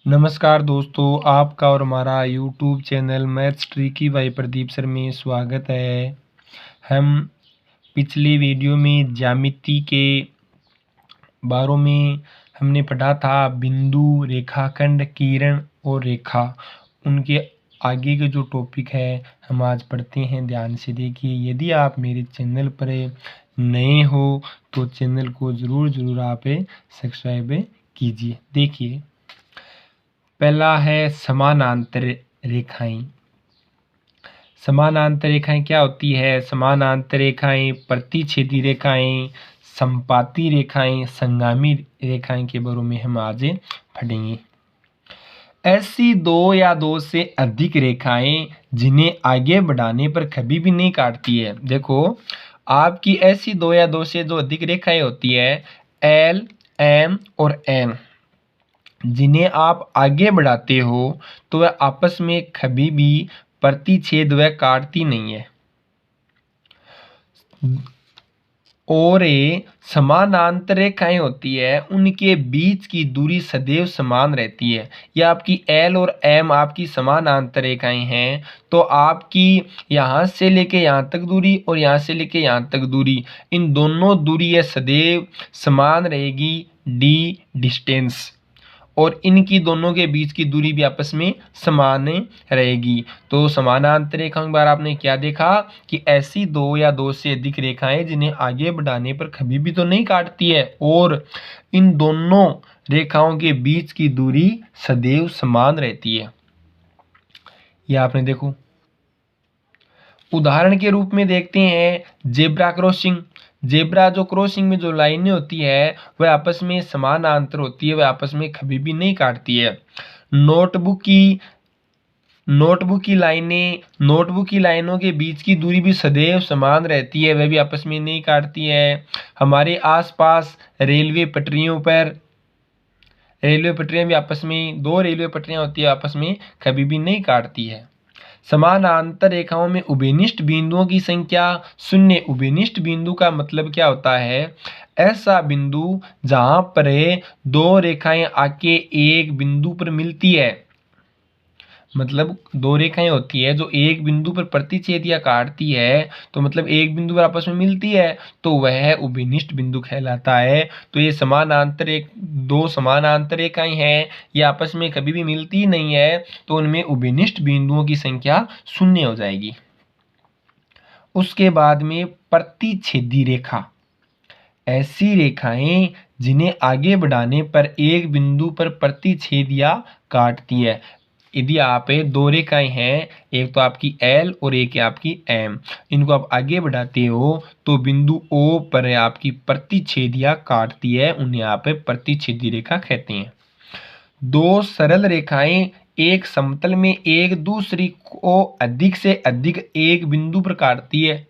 नमस्कार दोस्तों, आपका और हमारा YouTube channel maths tricky by Pradeep sir में स्वागत है। हम पिछली वीडियो में ज्यामिति के बारे में हमने पढ़ा था बिंदु, रेखाखंड, किरण और रेखा। उनके आगे के जो टॉपिक है हम आज पढ़ते हैं। ध्यान से देखिए। यदि आप मेरे चैनल पर नए हो तो चैनल को ज़रूर आप सब्सक्राइब कीजिए। देखिए, पहला है समानांतर रेखाएं। समानांतर रेखाएं क्या होती है? समानांतर रेखाएं, प्रतिच्छेदी रेखाएं, संपाती रेखाएं, संगामी रेखाएं के बारे में हम आज पढ़ेंगे। ऐसी दो या दो से अधिक रेखाएं जिन्हें आगे बढ़ाने पर कभी भी नहीं काटती है। देखो, आपकी ऐसी दो या दो से जो अधिक रेखाएं होती है एल, एम और एन, जिन्हें आप आगे बढ़ाते हो तो वह आपस में कभी भी प्रतिच्छेद व काटती नहीं है। और ये समानांतर रेखाएं होती है, उनके बीच की दूरी सदैव समान रहती है। यह आपकी एल और एम आपकी समानांतर रेखाएं हैं, तो आपकी यहाँ से लेके यहाँ तक दूरी और यहाँ से लेके यहाँ तक दूरी, इन दोनों दूरी यह सदैव समान रहेगी, डी डिस्टेंस, और इनकी दोनों के बीच की दूरी भी आपस में समान रहेगी। तो समानांतर रेखाओं के बारे आपने क्या देखा कि ऐसी दो या दो से अधिक रेखाएं जिन्हें आगे बढ़ाने पर कभी भी तो नहीं काटती है, और इन दोनों रेखाओं के बीच की दूरी सदैव समान रहती है। यह आपने देखो। उदाहरण के रूप में देखते हैं जेब्रा क्रॉसिंग। जेब्रा जो क्रॉसिंग में जो लाइनें होती है वह आपस में समानांतर होती है, वह आपस में कभी भी नहीं काटती है। नोटबुक की लाइनों के बीच की दूरी भी सदैव समान रहती है, वह भी आपस में नहीं काटती है। हमारे आसपास रेलवे पटरियां भी आपस में, दो रेलवे पटरियां होती है, आपस में कभी भी नहीं काटती है। समानांतर रेखाओं में उभयनिष्ठ बिंदुओं की संख्या शून्य। उभयनिष्ठ बिंदु का मतलब क्या होता है? ऐसा बिंदु जहां पर दो रेखाएं आके एक बिंदु पर मिलती है, मतलब दो रेखाएं होती है जो एक बिंदु पर प्रतिच्छेद या काटती है, तो मतलब एक बिंदु पर आपस में मिलती है, तो वह उभयनिष्ठ बिंदु कहलाता है। तो ये दो समानांतर रेखाएं हैं, ये आपस में कभी भी मिलती नहीं है, तो उनमें उभयनिष्ठ बिंदुओं की संख्या शून्य हो जाएगी। उसके बाद में प्रतिच्छेदी रेखा। ऐसी रेखाएं जिन्हें आगे बढ़ाने पर एक बिंदु पर प्रतिच्छेद या काटती है। यदि आप दो रेखाएं हैं, एक तो आपकी एल और एक है आपकी एम, इनको आप आगे बढ़ाते हो तो बिंदु ओ पर आपकी प्रतिच्छेद या काटती है, उन्हें आप प्रतिच्छेदी रेखा कहते हैं। दो सरल रेखाएं एक समतल में एक दूसरी को अधिक से अधिक एक बिंदु पर काटती है।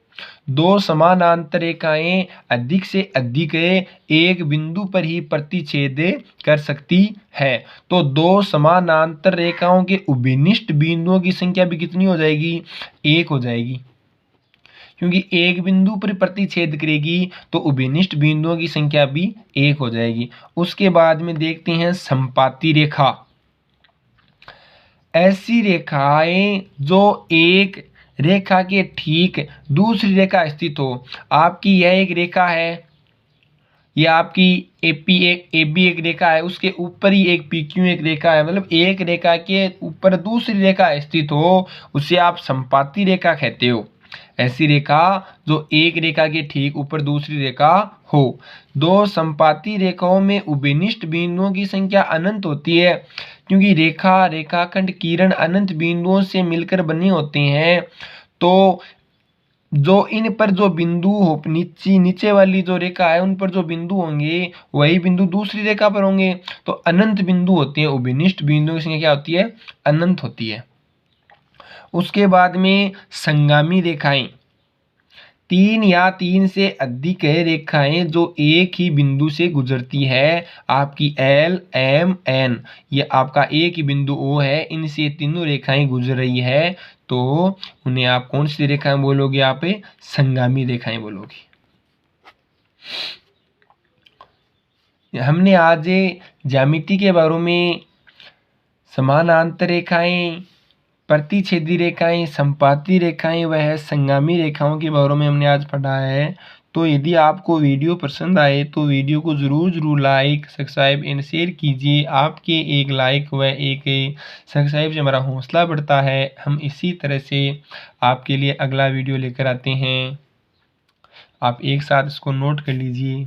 दो समानांतर रेखाएं अधिक से अधिक एक बिंदु पर ही प्रतिच्छेद कर सकती है। तो दो समानांतर रेखाओं के उभयनिष्ठ बिंदुओं की संख्या भी कितनी हो जाएगी? एक हो जाएगी, क्योंकि एक बिंदु पर प्रतिच्छेद करेगी तो उभयनिष्ठ बिंदुओं की संख्या भी एक हो जाएगी। उसके बाद में देखते हैं संपाती रेखा। ऐसी रेखाएं जो एक रेखा के ठीक दूसरी रेखा स्थित हो। आपकी यह एक रेखा है, यह आपकी ए बी एक रेखा है, उसके ऊपर ही एक पी क्यू एक रेखा है, मतलब एक रेखा के ऊपर दूसरी रेखा स्थित हो, उसे आप संपाती रेखा कहते हो। ऐसी रेखा जो एक रेखा के ठीक ऊपर दूसरी रेखा हो। दो संपाती रेखाओं में उभयनिष्ठ बिंदुओं की संख्या अनंत होती है, क्योंकि रेखा, रेखाखंड, किरण अनंत बिंदुओं से मिलकर बने होते हैं। तो जो इन पर जो बिंदु हो, नीचे वाली जो रेखा है उन पर जो बिंदु होंगे वही बिंदु दूसरी रेखा पर होंगे, तो अनंत बिंदु होते हैं। उभयनिष्ठ बिंदुओं की संख्या क्या होती है? अनंत होती है। उसके बाद में संगामी रेखाएं। तीन या तीन से अधिक रेखाएं जो एक ही बिंदु से गुजरती है। आपकी एल, एम, एन, ये आपका एक ही बिंदु ओ है, इनसे तीनों रेखाएं गुजर रही है, तो उन्हें आप कौन सी रेखाएं बोलोगे? आप संगामी रेखाएं बोलोगे। हमने आज ज्यामिति के बारे में समानांतर रेखाएं, प्रतिच्छेदी रेखाएं, संपाती रेखाएं वह संगामी रेखाओं के बारे में हमने आज पढ़ा है। तो यदि आपको वीडियो पसंद आए तो वीडियो को ज़रूर लाइक, सब्सक्राइब एंड शेयर कीजिए। आपके एक लाइक व एक सब्सक्राइब से हमारा हौसला बढ़ता है। हम इसी तरह से आपके लिए अगला वीडियो लेकर आते हैं। आप एक साथ इसको नोट कर लीजिए।